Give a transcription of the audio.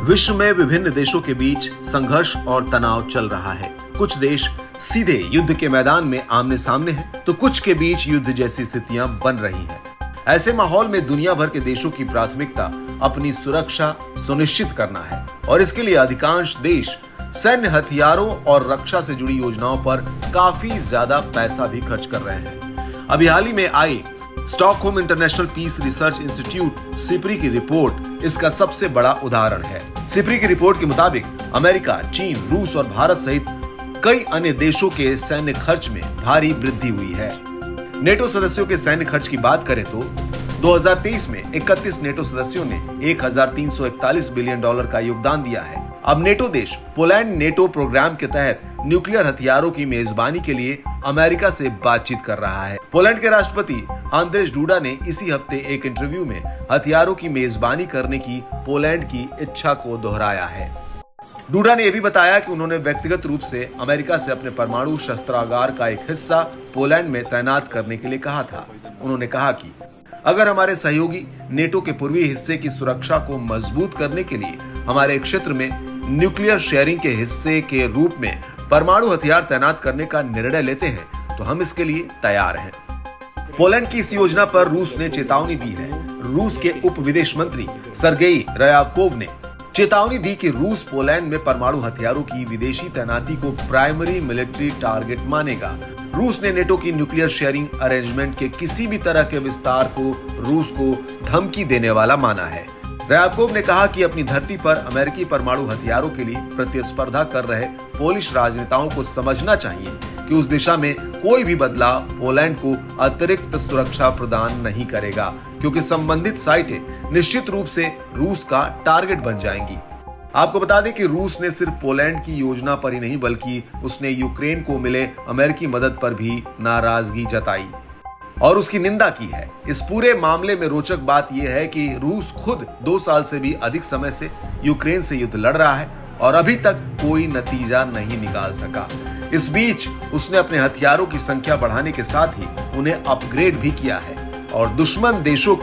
विश्व में विभिन्न देशों के बीच संघर्ष और तनाव चल रहा है। कुछ देश सीधे युद्ध के मैदान में आमने सामने हैं, तो कुछ के बीच युद्ध जैसी स्थितियां बन रही हैं। ऐसे माहौल में दुनिया भर के देशों की प्राथमिकता अपनी सुरक्षा सुनिश्चित करना है और इसके लिए अधिकांश देश सैन्य हथियारों और रक्षा से जुड़ी योजनाओं पर काफी ज्यादा पैसा भी खर्च कर रहे हैं। अभी हाल ही में आई Stockholm international peace research institute SIPRI की रिपोर्ट इसका सबसे बड़ा उदाहरण है। सिप्री की रिपोर्ट के मुताबिक अमेरिका, चीन, रूस और भारत सहित कई अन्य देशों के सैन्य खर्च में भारी वृद्धि हुई है। नेटो सदस्यों के सैन्य खर्च की बात करें तो 2023 में 31 नेटो सदस्यों ने $1341 बिलियन का योगदान दिया है। अब नेटो देश पोलैंड नेटो प्रोग्राम के तहत न्यूक्लियर हथियारों की मेजबानी के लिए अमेरिका से बातचीत कर रहा है। पोलैंड के राष्ट्रपति आंद्रेज डूडा ने इसी हफ्ते एक इंटरव्यू में हथियारों की मेजबानी करने की पोलैंड की इच्छा को दोहराया है। डूडा ने यह भी बताया कि उन्होंने व्यक्तिगत रूप से अमेरिका से अपने परमाणु शस्त्रागार का एक हिस्सा पोलैंड में तैनात करने के लिए कहा था। उन्होंने कहा कि अगर हमारे सहयोगी नेटो के पूर्वी हिस्से की सुरक्षा को मजबूत करने के लिए हमारे क्षेत्र में न्यूक्लियर शेयरिंग के हिस्से के रूप में परमाणु हथियार तैनात करने का निर्णय लेते हैं तो हम इसके लिए तैयार हैं। पोलैंड की इस योजना पर रूस ने चेतावनी दी है। रूस के उप विदेश मंत्री सर्गेई रयाबकोव ने चेतावनी दी कि रूस पोलैंड में परमाणु हथियारों की विदेशी तैनाती को प्राइमरी मिलिट्री टारगेट मानेगा। रूस ने नेटो की न्यूक्लियर शेयरिंग अरेंजमेंट के किसी भी तरह के विस्तार को रूस को धमकी देने वाला माना है। रयाबकोव ने कहा कि अपनी धरती पर अमेरिकी परमाणु हथियारों के लिए प्रतिस्पर्धा कर रहे पोलिश राजनेताओं को समझना चाहिए कि उस दिशा में कोई भी बदलाव पोलैंड को अतिरिक्त सुरक्षा प्रदान नहीं करेगा, क्योंकि संबंधित साइटें निश्चित रूप से रूस का टारगेट बन जाएंगी। आपको बता दें कि रूस ने सिर्फ पोलैंड की योजना पर ही नहीं बल्कि उसने यूक्रेन को मिले अमेरिकी मदद पर भी नाराजगी जताई और उसकी निंदा की है। इस पूरे मामले में रोचक बात यह है कि रूस खुद 2 साल से भी अधिक समय से यूक्रेन से युद्ध लड़ रहा है और अभी तक कोई नतीजा नहीं निकाल सका। इस बीच उसने अपने हथियारों की संख्या बढ़ाने के साथ ही उन्हें अपग्रेड भी किया है और दुश्मन देशों